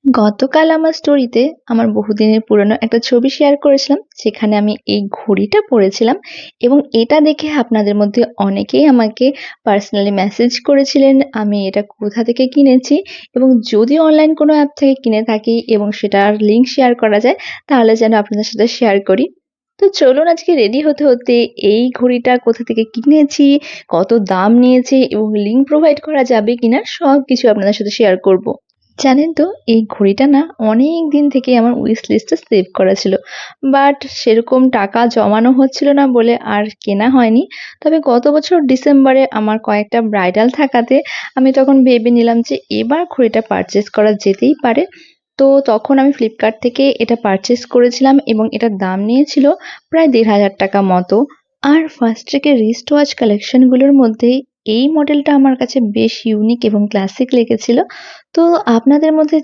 গতকাল আমার স্টোরিতে আমার বহুদিনের পুরনো একটা ছবি শেয়ার করেছিলাম, যেখানে আমি এই ঘড়িটা পরেছিলাম এবং এটা দেখে আপনাদের মধ্যে অনেকেই আমাকে পার্সোনালি মেসেজ করেছিলেন আমি এটা কোথা থেকে কিনেছি এবং যদি অনলাইন কোনো অ্যাপ থেকে কিনে থাকি এবং সেটার লিঙ্ক শেয়ার করা যায় তাহলে যেন আপনাদের সাথে শেয়ার করি। তো চলুন আজকে রেডি হতে হতে এই ঘড়িটা কোথা থেকে কিনেছি, কত দাম নিয়েছে এবং লিঙ্ক প্রোভাইড করা যাবে কিনা সবকিছু আপনাদের সাথে শেয়ার করব। জানেন তো এই ঘড়িটা না অনেক দিন থেকে আমার উইশ লিস্টে সেভ করা ছিল, বাট সেরকম টাকা জমানো হচ্ছিল না বলে আর কেনা হয়নি। তবে গত বছর ডিসেম্বরে আমার কয়েকটা ব্রাইডাল থাকাতে আমি তখন ভেবে নিলাম যে এবার ঘড়িটা পারচেস করা যেতেই পারে। তো তখন আমি ফ্লিপকার্ট থেকে এটা পারচেস করেছিলাম এবং এটার দাম নিয়েছিল প্রায় ১,৫০০ টাকা মতো। আর ফার্স্ট থেকে রিস্ট ওয়াচ কালেকশনগুলোর মধ্যে এই মডেলটা আমার কাছে বেশ ইউনিক এবং ক্লাসিক লেগেছিল। তো আপনাদের মধ্যে